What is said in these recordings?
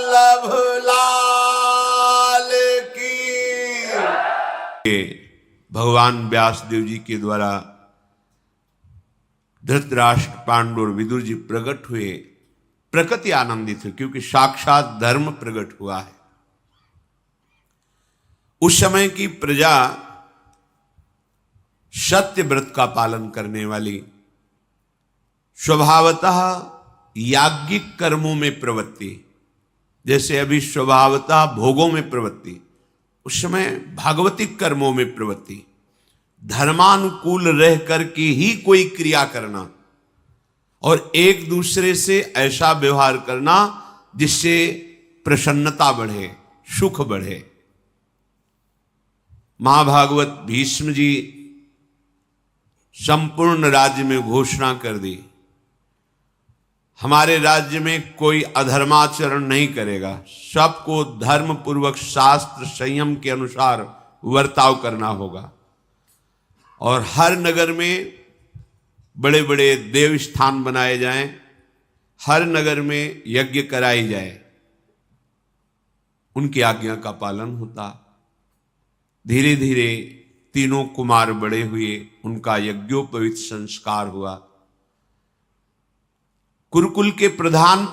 वल्लभ लाल की। भगवान व्यासदेव जी के द्वारा धृतराष्ट्र, पांडु और विदुर जी प्रकट हुए, प्रकृति आनंदित है क्योंकि साक्षात धर्म प्रकट हुआ है। उस समय की प्रजा सत्य व्रत का पालन करने वाली, स्वभावतः याज्ञिक कर्मों में प्रवृत्ति, जैसे अभी स्वभावतः भोगों में प्रवृत्ति, उस समय भागवतिक कर्मों में प्रवृत्ति, धर्मानुकूल रह करके ही कोई क्रिया करना और एक दूसरे से ऐसा व्यवहार करना जिससे प्रसन्नता बढ़े, सुख बढ़े। महाभागवत भीष्म जी संपूर्ण राज्य में घोषणा कर दी, हमारे राज्य में कोई अधर्माचरण नहीं करेगा, सबको धर्म पूर्वक शास्त्र संयम के अनुसार वर्ताव करना होगा और हर नगर में बड़े बड़े देव स्थान बनाए जाएं, हर नगर में यज्ञ कराई जाए। उनकी आज्ञा का पालन होता। धीरे धीरे तीनों कुमार बड़े हुए, उनका यज्ञोपवीत संस्कार हुआ। कुरुकुल के प्रधान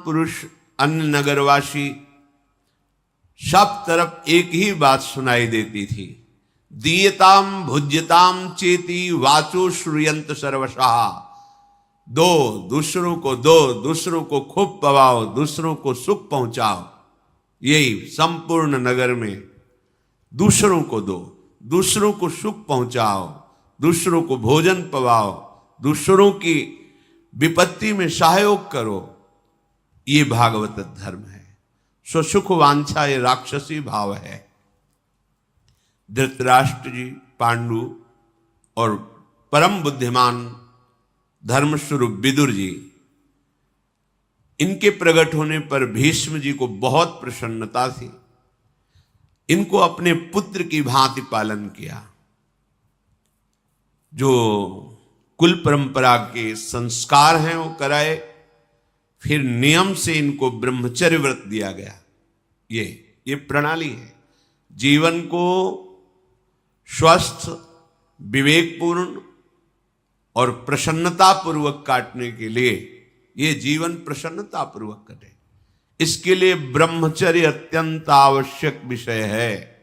पुरुष, अन्य नगरवासी, सब तरफ एक ही बात सुनाई देती थी, दीयताम भुज्यताम चेति वाचो श्रूयंत सर्वशाह। दो, दूसरों को खूब पवाओ, दूसरों को सुख पहुंचाओ। यही संपूर्ण नगर में दूसरों को दो, दूसरों को सुख पहुंचाओ, दूसरों को भोजन पवाओ, दूसरों की विपत्ति में सहयोग करो। ये भागवत धर्म है। स्वसुख वांछा ये राक्षसी भाव है। धृतराष्ट्र जी, पांडु और परम बुद्धिमान धर्मस्वरूप विदुर जी, इनके प्रकट होने पर भीष्म जी को बहुत प्रसन्नता थी। इनको अपने पुत्र की भांति पालन किया। जो कुल परंपरा के संस्कार हैं वो कराए, फिर नियम से इनको ब्रह्मचर्य व्रत दिया गया। ये प्रणाली है। जीवन को स्वस्थ, विवेकपूर्ण और प्रसन्नता पूर्वक काटने के लिए ये जीवन प्रसन्नता पूर्वक कटे, इसके लिए ब्रह्मचर्य अत्यंत आवश्यक विषय है।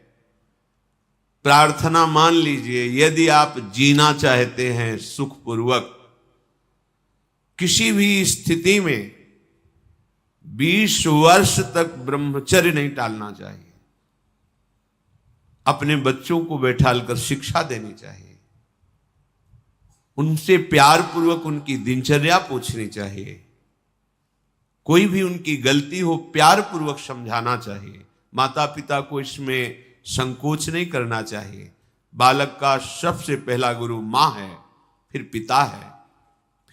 प्रार्थना मान लीजिए, यदि आप जीना चाहते हैं सुखपूर्वक, किसी भी स्थिति में 20 वर्ष तक ब्रह्मचर्य नहीं टालना चाहिए। अपने बच्चों को बैठालकर शिक्षा देनी चाहिए, उनसे प्यार पूर्वक उनकी दिनचर्या पूछनी चाहिए। कोई भी उनकी गलती हो प्यार पूर्वक समझाना चाहिए। माता पिता को इसमें संकोच नहीं करना चाहिए। बालक का सबसे पहला गुरु मां है, फिर पिता है,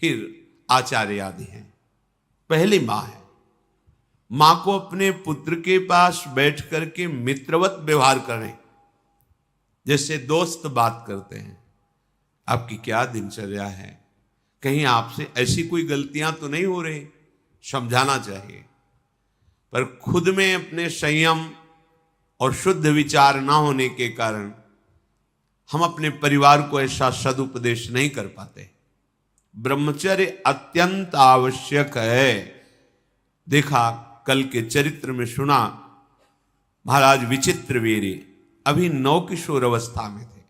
फिर आचार्य आदि हैं, पहली मां है। मां को अपने पुत्र के पास बैठ करके मित्रवत व्यवहार करें, जैसे दोस्त बात करते हैं। आपकी क्या दिनचर्या है, कहीं आपसे ऐसी कोई गलतियां तो नहीं हो रही, समझाना चाहिए। पर खुद में अपने संयम और शुद्ध विचार ना होने के कारण हम अपने परिवार को ऐसा सदुपदेश नहीं कर पाते। ब्रह्मचर्य अत्यंत आवश्यक है। देखा, कल के चरित्र में सुना, महाराज विचित्रवीर्य अभी नवकिशोर अवस्था में थे,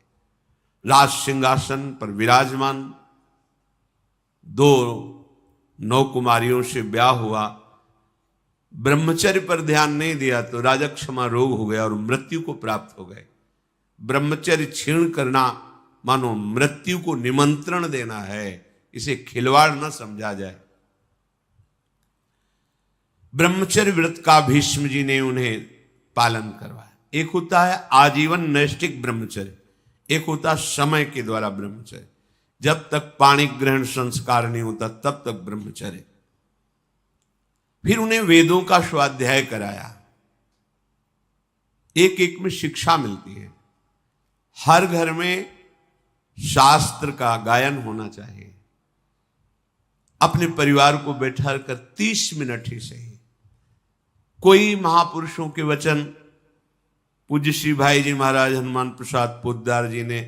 राज सिंहासन पर विराजमान। 2 नवकुमारियों से ब्याह हुआ। ब्रह्मचर्य पर ध्यान नहीं दिया तो राजक्षमा रोग हो गया और मृत्यु को प्राप्त हो गए। ब्रह्मचर्य क्षीण करना मानो मृत्यु को निमंत्रण देना है, इसे खिलवाड़ न समझा जाए। ब्रह्मचर्य व्रत का भीष्म जी ने उन्हें पालन करवाया। एक होता है आजीवन नैष्ठिक ब्रह्मचर्य, एक होता है समय के द्वारा ब्रह्मचर्य। जब तक पाणी ग्रहण संस्कार नहीं होता तब तक ब्रह्मचर्य। फिर उन्हें वेदों का स्वाध्याय कराया। एक एक में शिक्षा मिलती है। हर घर में शास्त्र का गायन होना चाहिए। अपने परिवार को बैठा कर 30 मिनट ही सही कोई महापुरुषों के वचन, पूज्य श्री भाई जी महाराज हनुमान प्रसाद पोद्दार जी ने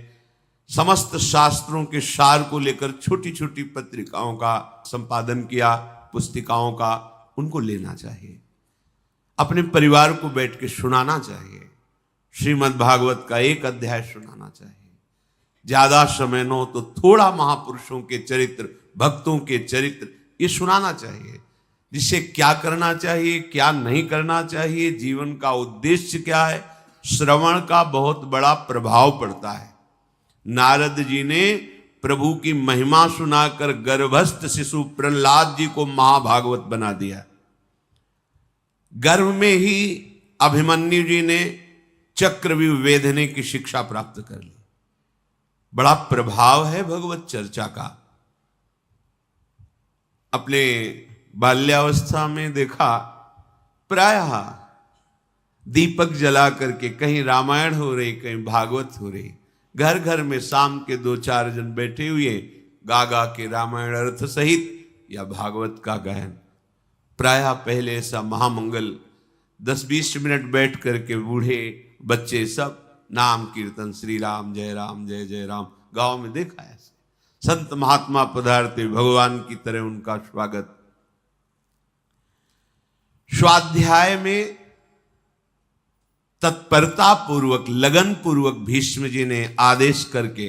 समस्त शास्त्रों के सार को लेकर छोटी छोटी पत्रिकाओं का संपादन किया, पुस्तिकाओं का, उनको लेना चाहिए, अपने परिवार को बैठ के सुनाना चाहिए। श्रीमद् भागवत का एक अध्याय सुनाना चाहिए। ज्यादा समय न हो तो थोड़ा महापुरुषों के चरित्र, भक्तों के चरित्र ये सुनाना चाहिए, जिससे क्या करना चाहिए, क्या नहीं करना चाहिए, जीवन का उद्देश्य क्या है। श्रवण का बहुत बड़ा प्रभाव पड़ता है। नारद जी ने प्रभु की महिमा सुनाकर गर्भस्थ शिशु प्रहलाद जी को महाभागवत बना दिया। गर्भ में ही अभिमन्यु जी ने चक्रव्यूह वेधने की शिक्षा प्राप्त कर ली। बड़ा प्रभाव है भगवत चर्चा का। अपने बाल्यावस्था में देखा, प्रायः दीपक जला करके कहीं रामायण हो रही, कहीं भागवत हो रही, घर घर में शाम के 2-4 जन बैठे हुए गा गा के रामायण अर्थ सहित या भागवत का गायन। प्रायः पहले ऐसा महामंगल 10-20 मिनट बैठ करके बूढ़े बच्चे सब नाम कीर्तन, श्री राम जय जय राम गांव में देखा है। संत महात्मा पधारते, भगवान की तरह उनका स्वागत। स्वाध्याय में तत्परता पूर्वक, लगन पूर्वक भीष्म जी ने आदेश करके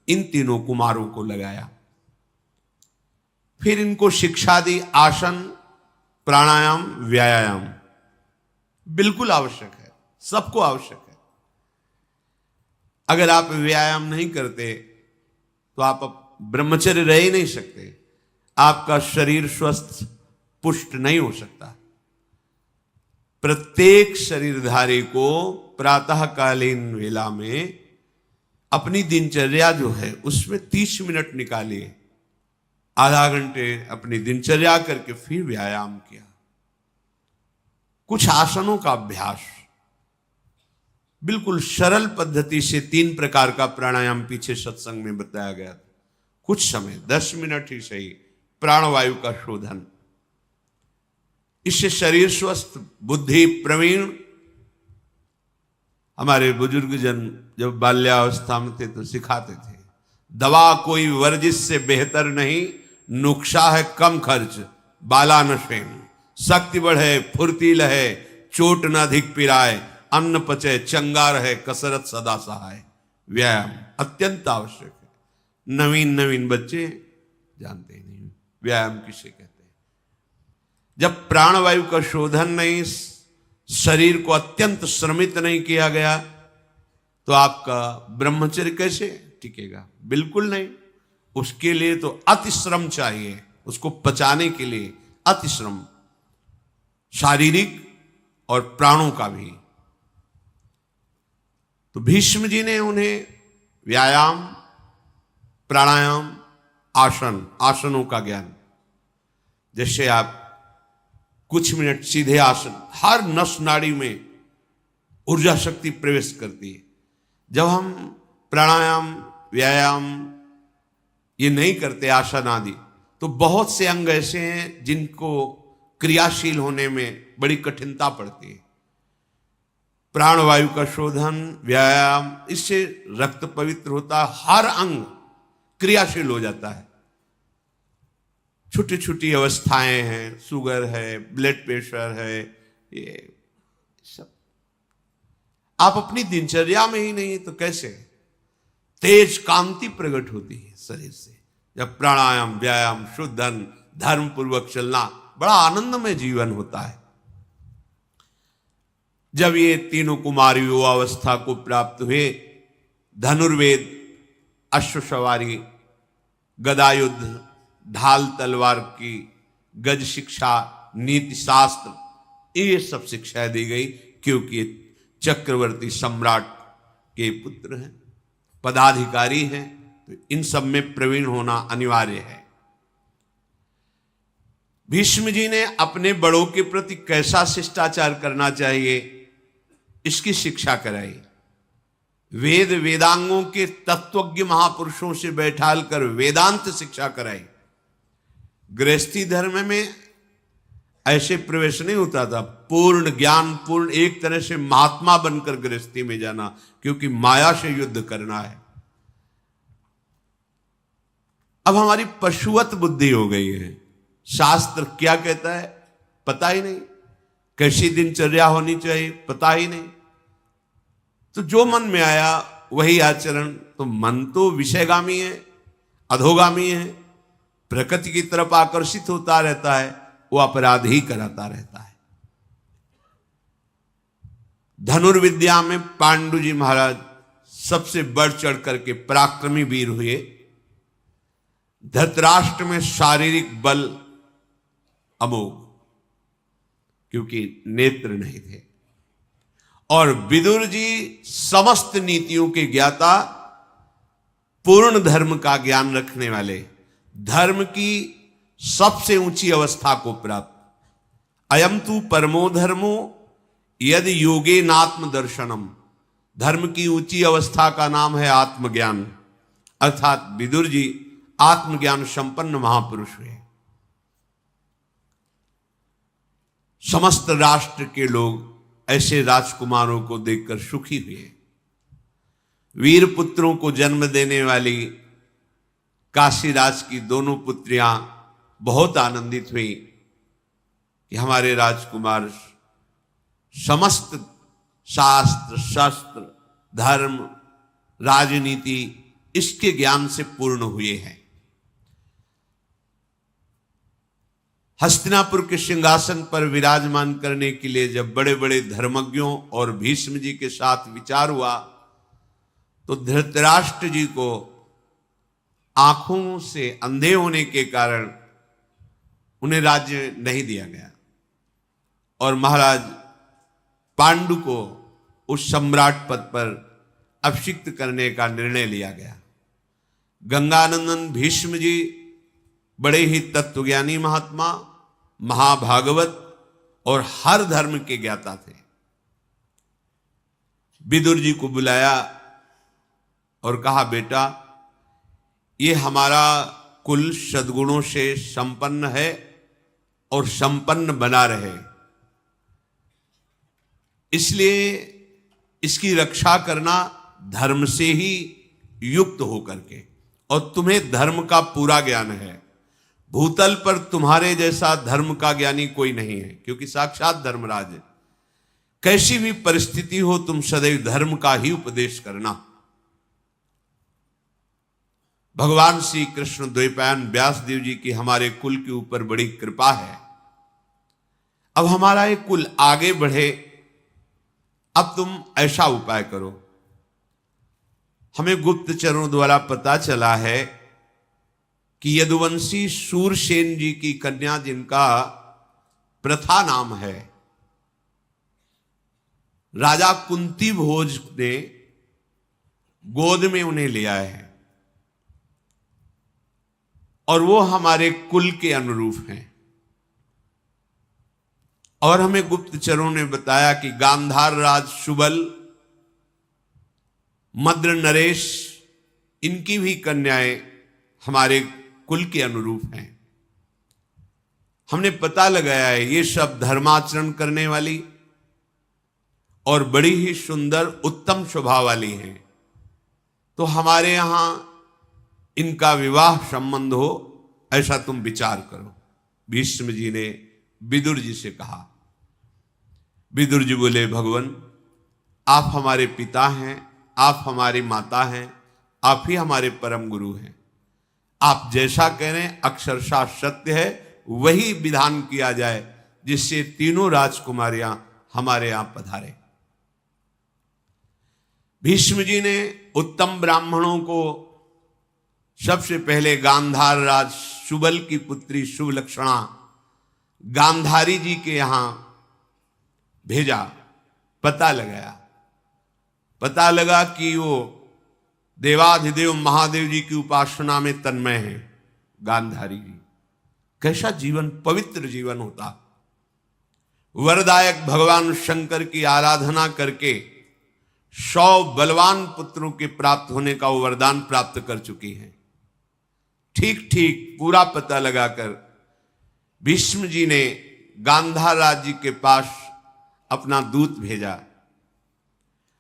इन तीनों कुमारों को लगाया। फिर इनको शिक्षा दी, आसन, प्राणायाम, व्यायाम बिल्कुल आवश्यक है, सबको आवश्यक है। अगर आप व्यायाम नहीं करते तो आप ब्रह्मचर्य रह ही नहीं सकते, आपका शरीर स्वस्थ पुष्ट नहीं हो सकता। प्रत्येक शरीरधारी को प्रातःकालीन वेला में अपनी दिनचर्या जो है उसमें 30 मिनट निकालिए, आधा घंटे अपनी दिनचर्या करके फिर व्यायाम किया, कुछ आसनों का अभ्यास, बिल्कुल सरल पद्धति से 3 प्रकार का प्राणायाम पीछे सत्संग में बताया गया था। कुछ समय 10 मिनट ही सही, प्राणवायु का शोधन, इससे शरीर स्वस्थ, बुद्धि प्रवीण। हमारे बुजुर्ग जन जब बाल्यावस्था में थे तो सिखाते थे, दवा कोई वर्जिश से बेहतर नहीं, नुक्शा है कम खर्च, बाला न शेन, शक्ति बढ़े फुर्ती लहे, चोट न अधिक पिराए, अन्न पचे चंगा रहे, कसरत सदा सहाय। व्यायाम अत्यंत आवश्यक है। नवीन बच्चे जानते ही नहीं व्यायाम किसे कहते हैं। जब प्राणवायु का शोधन नहीं, शरीर को अत्यंत श्रमित नहीं किया गया तो आपका ब्रह्मचर्य कैसे टिकेगा? बिल्कुल नहीं। उसके लिए तो अति श्रम चाहिए, उसको पचाने के लिए अति श्रम, शारीरिक और प्राणों का भी। तो भीष्म जी ने उन्हें व्यायाम, प्राणायाम, आसनों का ज्ञान, जैसे आप कुछ मिनट सीधे आसन, हर नस नाड़ी में ऊर्जा शक्ति प्रवेश करती है। जब हम प्राणायाम, व्यायाम ये नहीं करते, आसन आदि, तो बहुत से अंग ऐसे हैं जिनको क्रियाशील होने में बड़ी कठिनता पड़ती है। प्राणवायु का शोधन, व्यायाम, इससे रक्त पवित्र होता है, हर अंग क्रियाशील हो जाता है। छोटी छोटी अवस्थाएं हैं, शुगर है, ब्लड प्रेशर है, ये सब आप अपनी दिनचर्या में ही नहीं तो कैसे? तेज कांति प्रकट होती है शरीर से जब प्राणायाम, व्यायाम, शुद्धन, धर्म पूर्वक चलना, बड़ा आनंदमय जीवन होता है। जब ये तीनों कुमार युवावस्था को प्राप्त हुए, धनुर्वेद, अश्वसवारी, गदायुद्ध, ढाल तलवार की, गज शिक्षा, नीति शास्त्र, ये सब शिक्षा दी गई, क्योंकि चक्रवर्ती सम्राट के पुत्र हैं, पदाधिकारी हैं, तो इन सब में प्रवीण होना अनिवार्य है। भीष्म जी ने अपने बड़ों के प्रति कैसा शिष्टाचार करना चाहिए इसकी शिक्षा कराई। वेद वेदांगों के तत्वज्ञ महापुरुषों से बैठाल कर वेदांत शिक्षा कराई। गृहस्थी धर्म में ऐसे प्रवेश नहीं होता था, पूर्ण ज्ञान, पूर्ण एक तरह से महात्मा बनकर गृहस्थी में जाना, क्योंकि माया से युद्ध करना है। अब हमारी पशुवत बुद्धि हो गई है, शास्त्र क्या कहता है पता ही नहीं, कैसी दिनचर्या होनी चाहिए पता ही नहीं, तो जो मन में आया वही आचरण। तो मन तो विषयगामी है, अधोगामी है, प्रकृति की तरफ आकर्षित होता रहता है, वो अपराध ही कराता रहता है। धनुर्विद्या में पांडु जी महाराज सबसे बढ़ चढ़ करके पराक्रमी वीर हुए। धृतराष्ट्र में शारीरिक बल अमोघ, क्योंकि नेत्र नहीं थे, और विदुर जी समस्त नीतियों के ज्ञाता, पूर्ण धर्म का ज्ञान रखने वाले, धर्म की सबसे ऊंची अवस्था को प्राप्त। अयम तु परमो धर्मो यदि योगे नात्म दर्शनम, धर्म की ऊंची अवस्था का नाम है आत्मज्ञान, अर्थात विदुर जी आत्मज्ञान संपन्न महापुरुष हुए। समस्त राष्ट्र के लोग ऐसे राजकुमारों को देखकर सुखी हुए। वीर पुत्रों को जन्म देने वाली काशीराज की दोनों पुत्रियां बहुत आनंदित हुई कि हमारे राजकुमार समस्त शास्त्र, शस्त्र, धर्म, राजनीति इसके ज्ञान से पूर्ण हुए हैं। हस्तिनापुर के सिंहासन पर विराजमान करने के लिए जब बड़े बड़े धर्मज्ञों और भीष्म जी के साथ विचार हुआ, तो धृतराष्ट्र जी को आंखों से अंधे होने के कारण उन्हें राज्य नहीं दिया गया, और महाराज पांडु को उस सम्राट पद पर अभिषिक्त करने का निर्णय लिया गया। गंगानंदन भीष्म जी बड़े ही तत्वज्ञानी महात्मा, महाभागवत और हर धर्म के ज्ञाता थे। विदुर जी को बुलाया और कहा, बेटा ये हमारा कुल सद्गुणों से संपन्न है और संपन्न बना रहे, इसलिए इसकी रक्षा करना धर्म से ही युक्त होकर के, और तुम्हें धर्म का पूरा ज्ञान है। भूतल पर तुम्हारे जैसा धर्म का ज्ञानी कोई नहीं है, क्योंकि साक्षात धर्मराज है। कैसी भी परिस्थिति हो तुम सदैव धर्म का ही उपदेश करना। भगवान श्री कृष्ण द्वैपायन व्यासदेव जी की हमारे कुल के ऊपर बड़ी कृपा है। अब हमारा ये कुल आगे बढ़े, अब तुम ऐसा उपाय करो। हमें गुप्तचरों द्वारा पता चला है कि यदुवंशी सूरसेन जी की कन्या, जिनका प्रथा नाम है, राजा कुंती भोज ने गोद में उन्हें ले आए हैं, और वो हमारे कुल के अनुरूप हैं। और हमें गुप्तचरों ने बताया कि गांधार राज सुबल, मद्र नरेश, इनकी भी कन्याएं हमारे कुल के अनुरूप हैं। हमने पता लगाया है ये सब धर्माचरण करने वाली और बड़ी ही सुंदर उत्तम स्वभाव वाली हैं, तो हमारे यहां इनका विवाह संबंध हो, ऐसा तुम विचार करो। भीष्म जी ने विदुर जी से कहा। विदुर जी बोले, भगवान आप हमारे पिता हैं, आप हमारी माता हैं, आप ही हमारे परम गुरु हैं। आप जैसा कह रहे हैं अक्षरशः सत्य है, वही विधान किया जाए जिससे तीनों राजकुमारियां हमारे यहां पधारे। भीष्म जी ने उत्तम ब्राह्मणों को सबसे पहले गांधार राज सुबल की पुत्री शुभलक्षणा गांधारी जी के यहां भेजा। पता लगाया, पता लगा कि वो देवाधिदेव महादेव जी की उपासना में तन्मय है गांधारी जी। कैसा जीवन, पवित्र जीवन होता। वरदायक भगवान शंकर की आराधना करके 100 बलवान पुत्रों के प्राप्त होने का वो वरदान प्राप्त कर चुकी हैं। ठीक ठीक पूरा पता लगाकर भीष्म जी ने गांधार राज्य के पास अपना दूत भेजा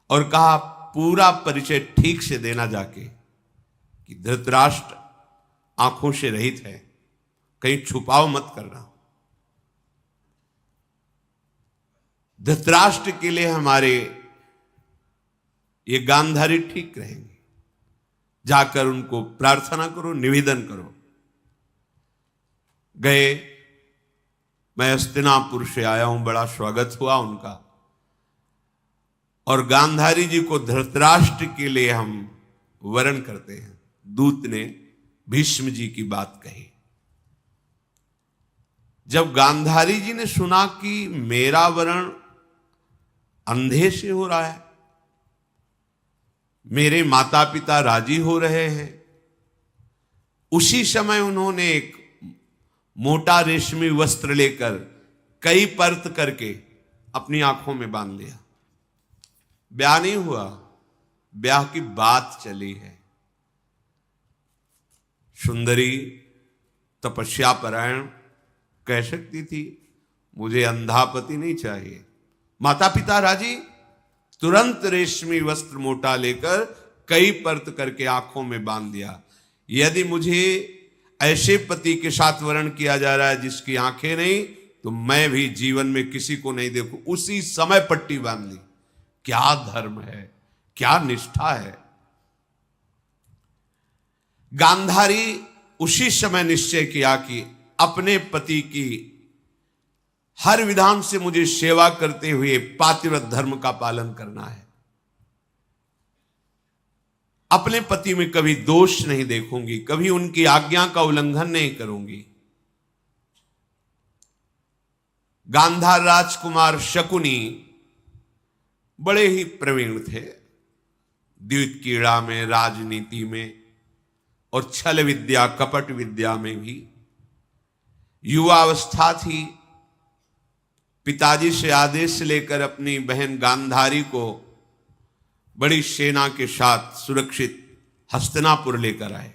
और कहा पूरा परिचय ठीक से देना जाके कि धृतराष्ट्र आंखों से रहित है, कहीं छुपाव मत करना। धृतराष्ट्र के लिए हमारे ये गांधारी ठीक रहेंगे, जाकर उनको प्रार्थना करो, निवेदन करो। गए, मैं हस्तिनापुर से आया हूं, बड़ा स्वागत हुआ उनका। और गांधारी जी को धृतराष्ट्र के लिए हम वरण करते हैं। दूत ने भीष्म जी की बात कही। जब गांधारी जी ने सुना कि मेरा वरण अंधे से हो रहा है, मेरे माता पिता राजी हो रहे हैं, उसी समय उन्होंने एक मोटा रेशमी वस्त्र लेकर कई परत करके अपनी आंखों में बांध लिया। ब्याह नहीं हुआ, ब्याह की बात चली है। सुंदरी तपस्या परायण कह सकती थी मुझे अंधा पति नहीं चाहिए। माता पिता राजी, तुरंत रेशमी वस्त्र मोटा लेकर कई परत करके आंखों में बांध दिया। यदि मुझे ऐसे पति के साथ वर्ण किया जा रहा है जिसकी आंखें नहीं, तो मैं भी जीवन में किसी को नहीं देखूं। उसी समय पट्टी बांध ली। क्या धर्म है, क्या निष्ठा है। गांधारी उसी समय निश्चय किया कि अपने पति की हर विधान से मुझे सेवा करते हुए पातिव्रत धर्म का पालन करना है। अपने पति में कभी दोष नहीं देखूंगी, कभी उनकी आज्ञा का उल्लंघन नहीं करूंगी। गांधार राजकुमार शकुनी बड़े ही प्रवीण थे, द्यूत क्रीड़ा में, राजनीति में और छल विद्या, कपट विद्या में भी। युवावस्था थी। पिताजी से आदेश लेकर अपनी बहन गांधारी को बड़ी सेना के साथ सुरक्षित हस्तिनापुर लेकर आए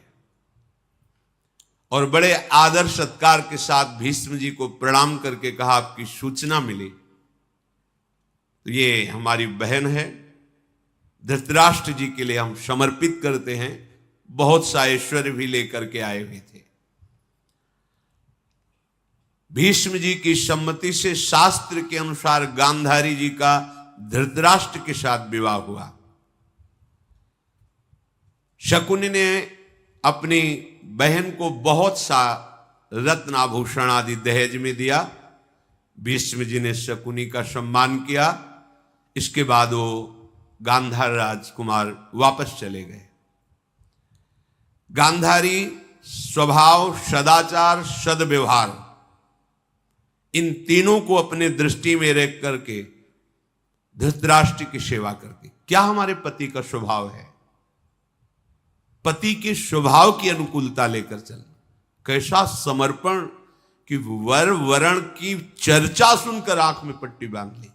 और बड़े आदर सत्कार के साथ भीष्म जी को प्रणाम करके कहा आपकी सूचना मिली, तो ये हमारी बहन है, धृतराष्ट्र जी के लिए हम समर्पित करते हैं। बहुत सा ऐश्वर्य भी लेकर के आए हुए थे। भीष्म जी की सम्मति से शास्त्र के अनुसार गांधारी जी का धृतराष्ट्र के साथ विवाह हुआ। शकुनी ने अपनी बहन को बहुत सा रत्न आभूषण आदि दहेज में दिया। भीष्म जी ने शकुनी का सम्मान किया। इसके बाद वो गांधार राजकुमार वापस चले गए। गांधारी स्वभाव, सदाचार, सद्व्यवहार, इन तीनों को अपने दृष्टि में रख करके धृतराष्ट्र की सेवा करती। क्या हमारे पति का स्वभाव है? पति के स्वभाव की अनुकूलता लेकर चलना। कैसा समर्पण कि वर वरण की चर्चा सुनकर आंख में पट्टी बांध ली।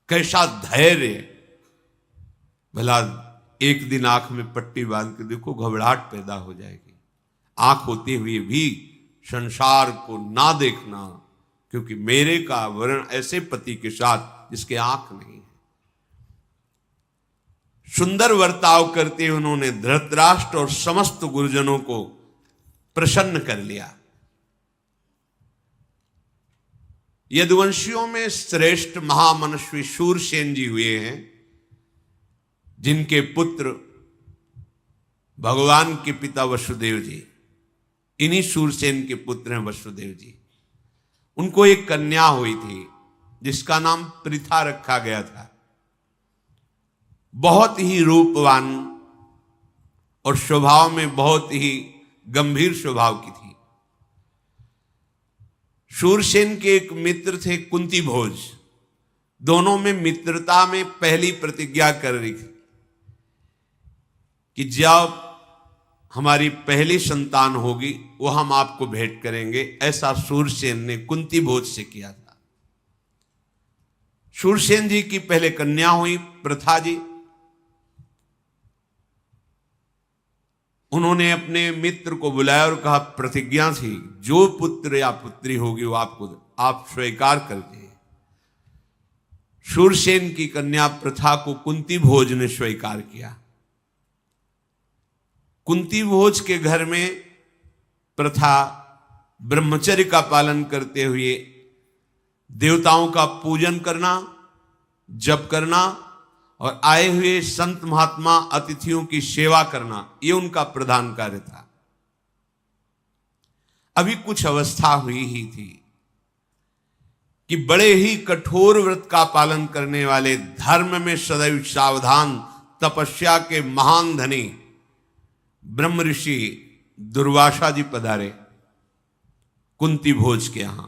कैसा धैर्य। भला एक दिन आंख में पट्टी बांध के देखो, घबराहट पैदा हो जाएगी। आंख होते हुए भी संसार को ना देखना, क्योंकि मेरे का वरण ऐसे पति के साथ जिसके आंख नहीं है। सुंदर वर्ताव करते उन्होंने धृतराष्ट्र और समस्त गुरुजनों को प्रसन्न कर लिया। यदुवंशियों में श्रेष्ठ महामनस्वी शूरसेन जी हुए हैं, जिनके पुत्र भगवान के पिता वसुदेव जी, इन्हीं शूरसेन के पुत्र हैं वसुदेव जी। उनको एक कन्या हुई थी जिसका नाम पृथा रखा गया था। बहुत ही रूपवान और स्वभाव में बहुत ही गंभीर स्वभाव की थी। शूरसेन के एक मित्र थे कुंती भोज। दोनों में मित्रता में पहली प्रतिज्ञा कर रही थी कि जब हमारी पहली संतान होगी वो हम आपको भेंट करेंगे। ऐसा शूरसेन ने कुंती भोज से किया था। शूरसेन जी की पहले कन्या हुई प्रथा जी। उन्होंने अपने मित्र को बुलाया और कहा, प्रतिज्ञा थी जो पुत्र या पुत्री होगी वो आप स्वीकार करके। शूरसेन की कन्या प्रथा को कुंती भोज ने स्वीकार किया। कुंती भोज के घर में प्रथा ब्रह्मचर्य का पालन करते हुए देवताओं का पूजन करना, जप करना और आए हुए संत महात्मा अतिथियों की सेवा करना, ये उनका प्रधान कार्य था। अभी कुछ अवस्था हुई ही थी कि बड़े ही कठोर व्रत का पालन करने वाले, धर्म में सदैव सावधान, तपस्या के महान धनी ब्रह्म ऋषि दुर्वासा जी पधारे कुंती भोज के यहां।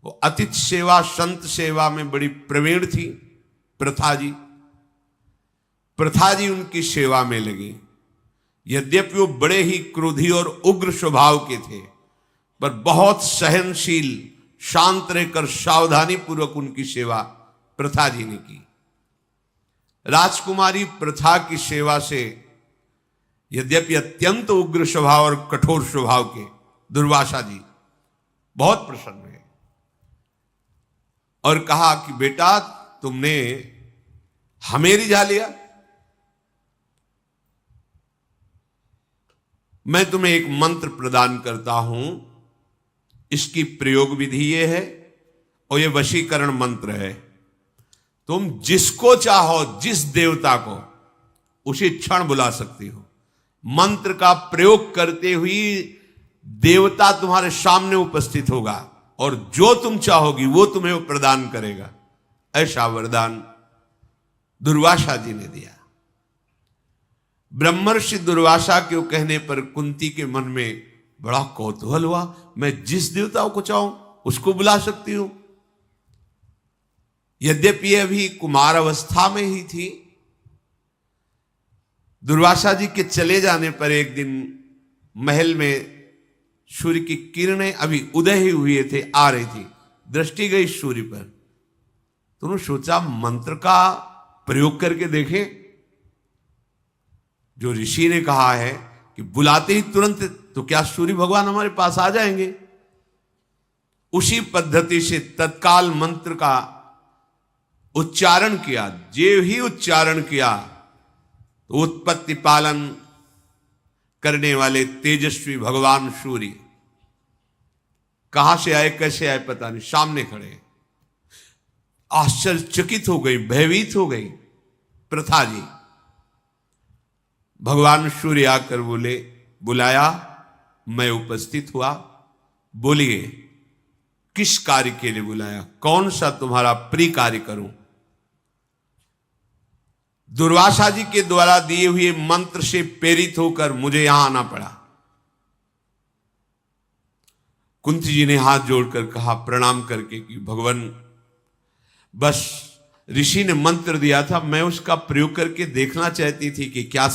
वो अतिथि सेवा, संत सेवा में बड़ी प्रवीण थी प्रथा जी। प्रथा जी उनकी सेवा में लगी। यद्यपि वो बड़े ही क्रोधी और उग्र स्वभाव के थे, पर बहुत सहनशील, शांत रहकर सावधानी पूर्वक उनकी सेवा प्रथा जी ने की। राजकुमारी प्रथा की सेवा से यद्यपि अत्यंत उग्र स्वभाव और कठोर स्वभाव के दुर्वासा जी बहुत प्रसन्न हुए और कहा कि बेटा, तुमने हमें रिझा लिया। मैं तुम्हें एक मंत्र प्रदान करता हूं, इसकी प्रयोग विधि ये है और ये वशीकरण मंत्र है। तुम जिसको चाहो, जिस देवता को, उसी क्षण बुला सकती हो। मंत्र का प्रयोग करते हुए देवता तुम्हारे सामने उपस्थित होगा और जो तुम चाहोगी वो तुम्हें वो प्रदान करेगा। ऐसा वरदान दुर्वासा जी ने दिया। ब्रह्मर्षि दुर्वासा के कहने पर कुंती के मन में बड़ा कौतूहल हुआ। मैं जिस देवता को चाहूं उसको बुला सकती हूं। यद्यपि अभी कुमार अवस्था में ही थी। दुर्वासा जी के चले जाने पर एक दिन महल में सूर्य की किरणें अभी उदय ही हुए थे, आ रही थी। दृष्टि गई सूर्य पर, तो उन्होंने सोचा मंत्र का प्रयोग करके देखें। जो ऋषि ने कहा है कि बुलाते ही तुरंत, तो क्या सूर्य भगवान हमारे पास आ जाएंगे? उसी पद्धति से तत्काल मंत्र का उच्चारण किया। जो ही उच्चारण किया तो उत्पत्ति पालन करने वाले तेजस्वी भगवान सूर्य कहां से आए, कैसे आए पता नहीं, सामने खड़े। आश्चर्यचकित हो गई, भयभीत हो गई प्रथा जी। भगवान सूर्य आकर बोले, बुलाया, मैं उपस्थित हुआ। बोलिए, किस कार्य के लिए बुलाया? कौन सा तुम्हारा प्रिय कार्य करूं? दुर्वासा जी के द्वारा दिए हुए मंत्र से प्रेरित होकर मुझे यहां आना पड़ा। कुंती जी ने हाथ जोड़कर कहा प्रणाम करके कि भगवान, बस ऋषि ने मंत्र दिया था, मैं उसका प्रयोग करके देखना चाहती थी कि क्या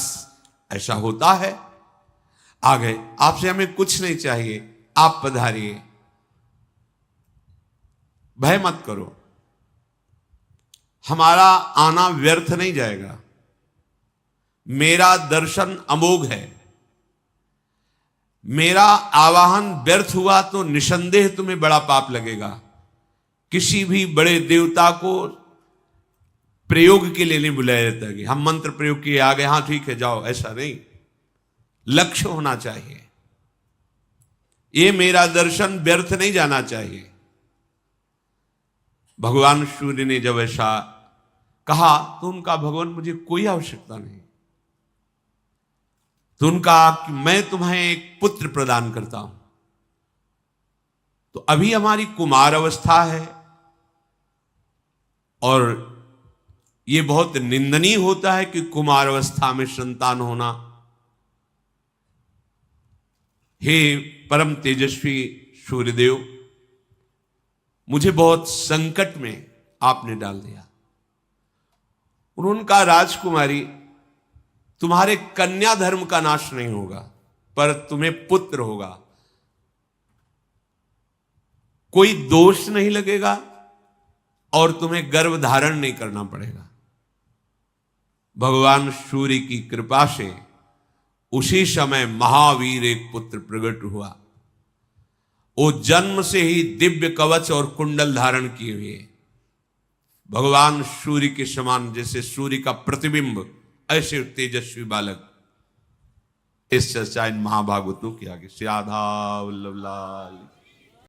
ऐसा होता है। आ गए, आपसे हमें कुछ नहीं चाहिए, आप पधारिए, भय मत करो, हमारा आना व्यर्थ नहीं जाएगा। मेरा दर्शन अमोघ है। मेरा आवाहन व्यर्थ हुआ तो निसंदेह तुम्हें बड़ा पाप लगेगा। किसी भी बड़े देवता को प्रयोग के लिए नहीं बुलाया जाता कि हम मंत्र प्रयोग किए आ गए, हां ठीक है जाओ, ऐसा नहीं। लक्ष्य होना चाहिए। ये मेरा दर्शन व्यर्थ नहीं जाना चाहिए। भगवान सूर्य ने जब ऐसा कहा तो उनका, भगवान मुझे कोई आवश्यकता नहीं। तो उनका कि मैं तुम्हें एक पुत्र प्रदान करता हूं। तो अभी हमारी कुमार अवस्था है और यह बहुत निंदनीय होता है कि कुमार अवस्था में संतान होना। हे परम तेजस्वी सूर्यदेव, मुझे बहुत संकट में आपने डाल दिया। उन्होंने कहा, राजकुमारी, तुम्हारे कन्या धर्म का नाश नहीं होगा, पर तुम्हें पुत्र होगा। कोई दोष नहीं लगेगा और तुम्हें गर्भ धारण नहीं करना पड़ेगा। भगवान सूर्य की कृपा से उसी समय महावीर एक पुत्र प्रकट हुआ। वो जन्म से ही दिव्य कवच और कुंडल धारण किए हुए, भगवान सूर्य के समान, जैसे सूर्य का प्रतिबिंब, ऐसे तेजस्वी बालक। इस चर्चा इन महाभागवतों की आगे। श्री राधा वल्लभ लाल।